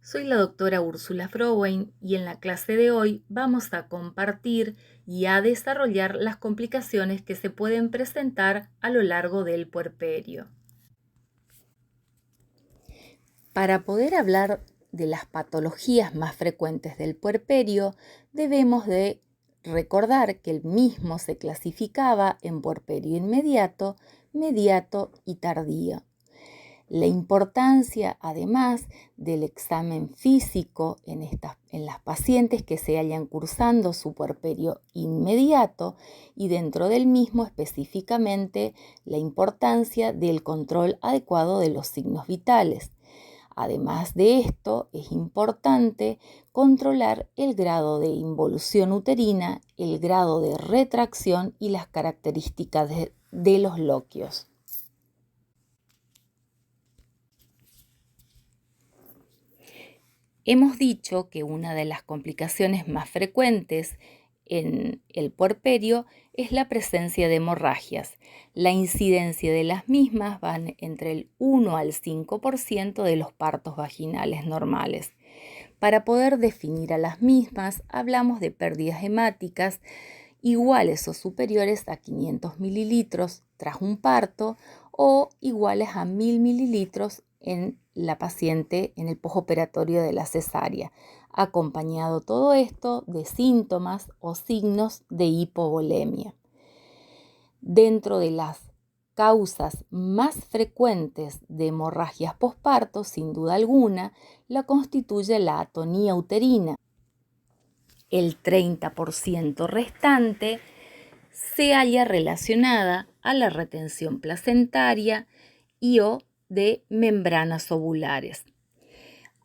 Soy la doctora Úrsula Frowein y en la clase de hoy vamos a compartir y a desarrollar las complicaciones que se pueden presentar a lo largo del puerperio. Para poder hablar de las patologías más frecuentes del puerperio, debemos de recordar que el mismo se clasificaba en puerperio inmediato, mediato y tardío. La importancia, además, del examen físico en las pacientes que se hayan cursando su puerperio inmediato y dentro del mismo específicamente la importancia del control adecuado de los signos vitales. Además de esto, es importante controlar el grado de involución uterina, el grado de retracción y las características de los loquios. Hemos dicho que una de las complicaciones más frecuentes en el puerperio es la presencia de hemorragias. La incidencia de las mismas van entre el 1 al 5% de los partos vaginales normales. Para poder definir a las mismas, hablamos de pérdidas hemáticas iguales o superiores a 500 mililitros tras un parto o iguales a 1000 mililitros en la paciente en el postoperatorio de la cesárea, acompañado todo esto de síntomas o signos de hipovolemia. Dentro de las causas más frecuentes de hemorragias posparto, sin duda alguna, la constituye la atonía uterina. El 30% restante se halla relacionada a la retención placentaria y o de membranas ovulares.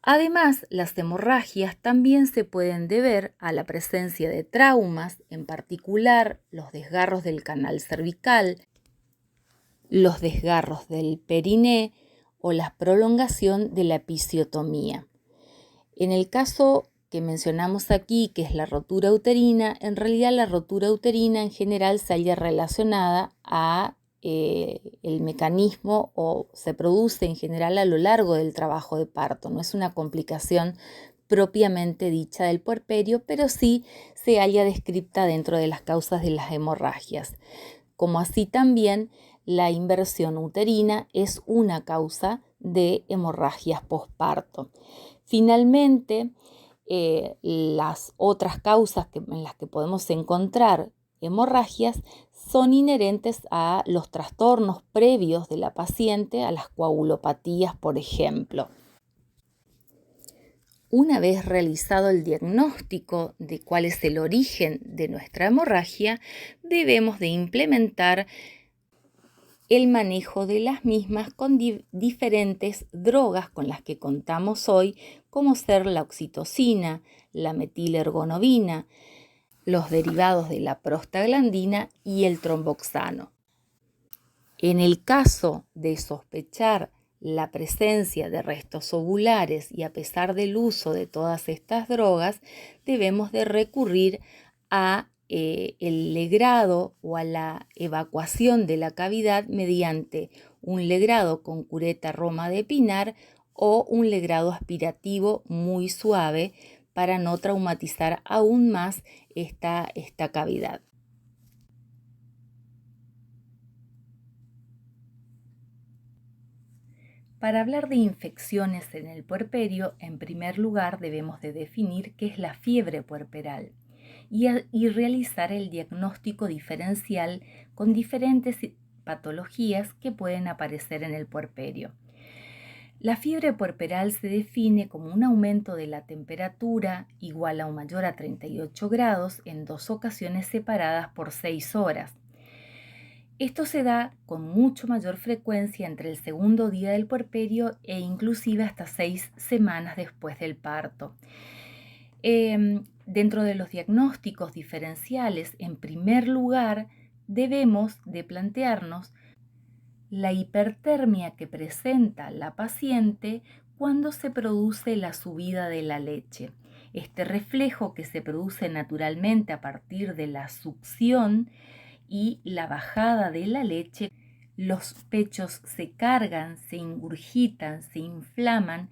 Además, las hemorragias también se pueden deber a la presencia de traumas, en particular los desgarros del canal cervical, los desgarros del periné o la prolongación de la episiotomía. En el caso que mencionamos aquí, que es la rotura uterina, en realidad la rotura uterina en general se halla relacionada a el mecanismo o se produce en general a lo largo del trabajo de parto. No es una complicación propiamente dicha del puerperio, pero sí se halla descrita dentro de las causas de las hemorragias. Como así también la inversión uterina es una causa de hemorragias posparto. Finalmente, las otras causas en las que podemos encontrar hemorragias son inherentes a los trastornos previos de la paciente, a las coagulopatías, por ejemplo. Una vez realizado el diagnóstico de cuál es el origen de nuestra hemorragia, debemos de implementar el manejo de las mismas con diferentes drogas con las que contamos hoy, como ser la oxitocina, la metilergonobina, los derivados de la prostaglandina y el tromboxano. En el caso de sospechar la presencia de restos ovulares y a pesar del uso de todas estas drogas, debemos de recurrir a el legrado o a la evacuación de la cavidad mediante un legrado con cureta roma de pinar o un legrado aspirativo muy suave para no traumatizar aún más esta cavidad. Para hablar de infecciones en el puerperio, en primer lugar debemos de definir qué es la fiebre puerperal y realizar el diagnóstico diferencial con diferentes patologías que pueden aparecer en el puerperio. La fiebre puerperal se define como un aumento de la temperatura igual a o mayor a 38 grados en 2 ocasiones separadas por 6 horas. Esto se da con mucho mayor frecuencia entre el segundo día del puerperio e inclusive hasta 6 semanas después del parto. Dentro de los diagnósticos diferenciales, en primer lugar, debemos de plantearnos la hipertermia que presenta la paciente cuando se produce la subida de la leche. Este reflejo que se produce naturalmente a partir de la succión y la bajada de la leche, los pechos se cargan, se ingurgitan, se inflaman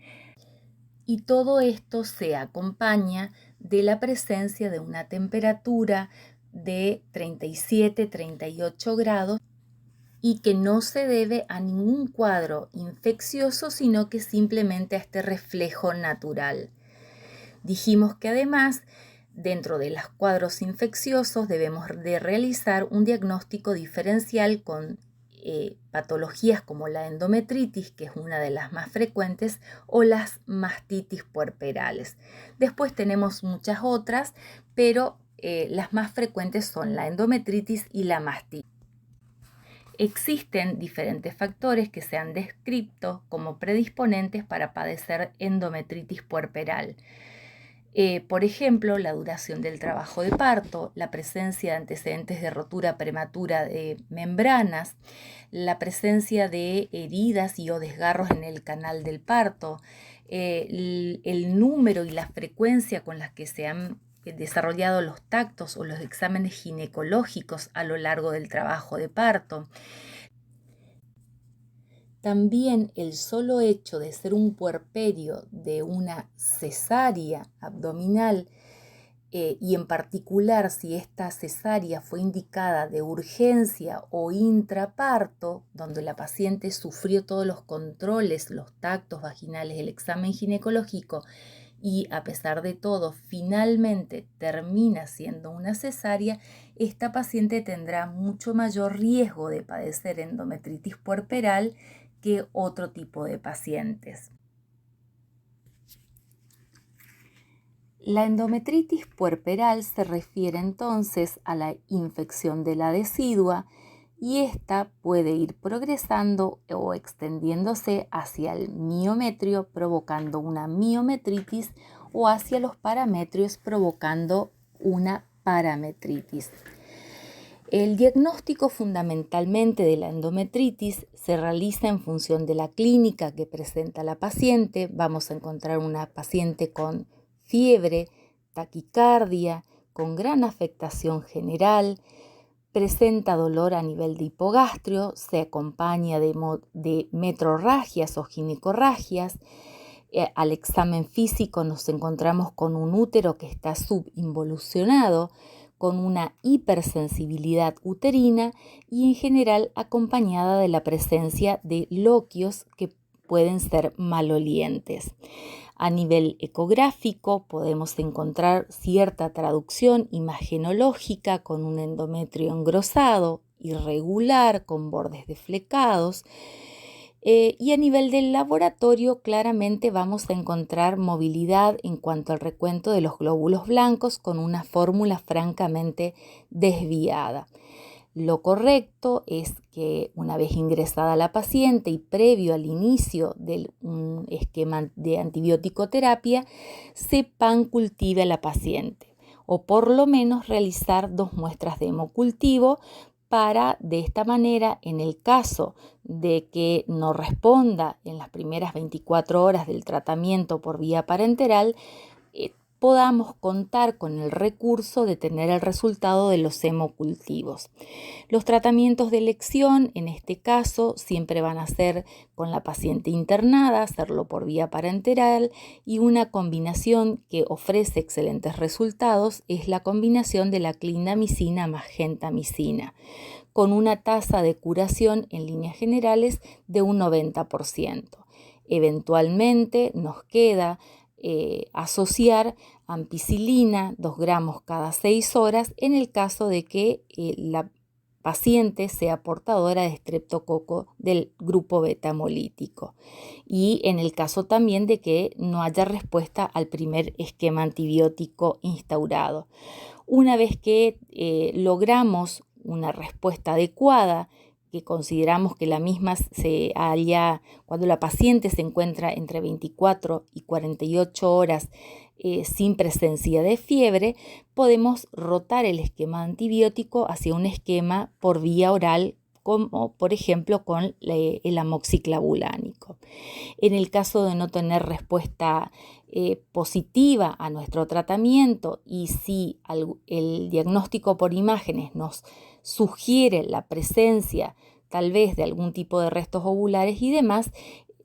Y todo esto se acompaña de la presencia de una temperatura de 37-38 grados y que no se debe a ningún cuadro infeccioso, sino que simplemente a este reflejo natural. Dijimos que además, dentro de los cuadros infecciosos, debemos de realizar un diagnóstico diferencial con patologías como la endometritis, que es una de las más frecuentes, o las mastitis puerperales. Después tenemos muchas otras, pero las más frecuentes son la endometritis y la mastitis. Existen diferentes factores que se han descrito como predisponentes para padecer endometritis puerperal. Por ejemplo, la duración del trabajo de parto, la presencia de antecedentes de rotura prematura de membranas, la presencia de heridas y o desgarros en el canal del parto, el número y la frecuencia con las que se han desarrollado los tactos o los exámenes ginecológicos a lo largo del trabajo de parto. También el solo hecho de ser un puerperio de una cesárea abdominal y en particular si esta cesárea fue indicada de urgencia o intraparto, donde la paciente sufrió todos los controles, los tactos vaginales, el examen ginecológico y a pesar de todo finalmente termina siendo una cesárea, esta paciente tendrá mucho mayor riesgo de padecer endometritis puerperal que otro tipo de pacientes. La endometritis puerperal se refiere entonces a la infección de la decidua y esta puede ir progresando o extendiéndose hacia el miometrio provocando una miometritis o hacia los parametrios provocando una parametritis. El diagnóstico fundamentalmente de la endometritis se realiza en función de la clínica que presenta la paciente. Vamos a encontrar una paciente con fiebre, taquicardia, con gran afectación general, presenta dolor a nivel de hipogastrio, se acompaña de metrorragias o ginecorragias. Al examen físico nos encontramos con un útero que está subinvolucionado, con una hipersensibilidad uterina y en general acompañada de la presencia de loquios que pueden ser malolientes. A nivel ecográfico podemos encontrar cierta traducción imagenológica con un endometrio engrosado, irregular, con bordes deflecados. Y a nivel del laboratorio claramente vamos a encontrar movilidad en cuanto al recuento de los glóbulos blancos con una fórmula francamente desviada. Lo correcto es que una vez ingresada la paciente y previo al inicio de un esquema de antibiótico-terapia, se pancultive a la paciente o por lo menos realizar 2 muestras de hemocultivo para de esta manera, en el caso de que no responda en las primeras 24 horas del tratamiento por vía parenteral, podamos contar con el recurso de tener el resultado de los hemocultivos. Los tratamientos de elección, en este caso, siempre van a ser con la paciente internada, hacerlo por vía parenteral, y una combinación que ofrece excelentes resultados es la combinación de la clindamicina más gentamicina, con una tasa de curación en líneas generales de un 90%. Eventualmente nos queda asociar ampicilina 2 gramos cada 6 horas en el caso de que la paciente sea portadora de estreptococo del grupo beta hemolítico y en el caso también de que no haya respuesta al primer esquema antibiótico instaurado. Una vez que logramos una respuesta adecuada, que consideramos que la misma se halla cuando la paciente se encuentra entre 24 y 48 horas sin presencia de fiebre, podemos rotar el esquema antibiótico hacia un esquema por vía oral, como por ejemplo con el amoxiclavulánico. En el caso de no tener respuesta positiva a nuestro tratamiento y si el diagnóstico por imágenes nos sugiere la presencia tal vez de algún tipo de restos ovulares y demás,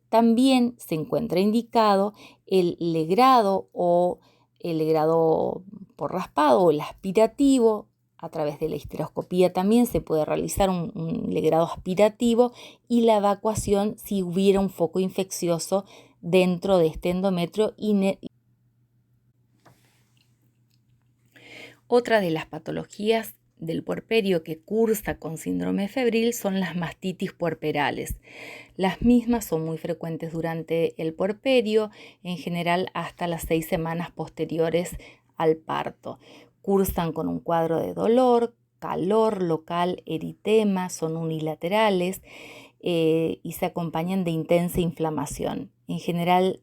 También se encuentra indicado el legrado o el legrado por raspado o el aspirativo. A través de la histeroscopía también se puede realizar un legrado aspirativo y la evacuación si hubiera un foco infeccioso dentro de este endometrio. Otra de las patologías del puerperio que cursa con síndrome febril son las mastitis puerperales. Las mismas son muy frecuentes durante el puerperio, en general hasta las 6 semanas posteriores al parto. Cursan con un cuadro de dolor, calor local, eritema, son unilaterales y se acompañan de intensa inflamación. En general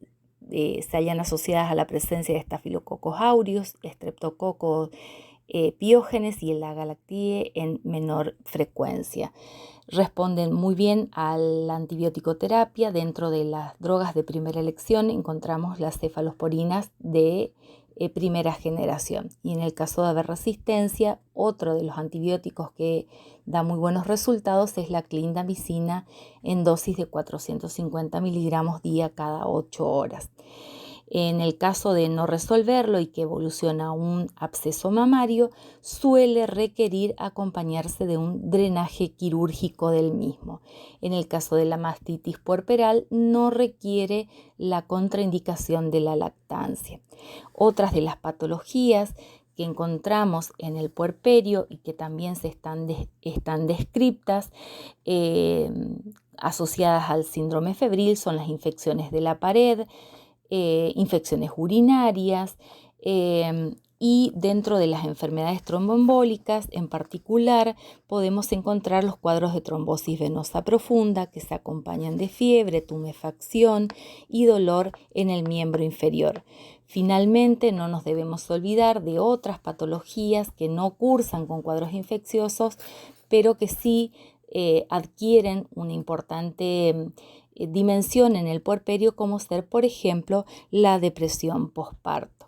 se hallan asociadas a la presencia de Staphylococcus aureus, Streptococcus piógenes y la galactie en menor frecuencia. Responden muy bien a la antibiótico-terapia. Dentro de las drogas de primera elección encontramos las cefalosporinas de primera generación. Y en el caso de haber resistencia, otro de los antibióticos que da muy buenos resultados es la clindamicina en dosis de 450 miligramos día cada 8 horas. En el caso de no resolverlo y que evoluciona a un absceso mamario, suele requerir acompañarse de un drenaje quirúrgico del mismo. En el caso de la mastitis puerperal, no requiere la contraindicación de la lactancia. Otras de las patologías que encontramos en el puerperio y que también están descriptas asociadas al síndrome febril son las infecciones de la pared, infecciones urinarias y dentro de las enfermedades tromboembólicas en particular podemos encontrar los cuadros de trombosis venosa profunda que se acompañan de fiebre, tumefacción y dolor en el miembro inferior. Finalmente, no nos debemos olvidar de otras patologías que no cursan con cuadros infecciosos, pero que sí adquieren una importante dimensión en el puerperio, como ser, por ejemplo, la depresión posparto.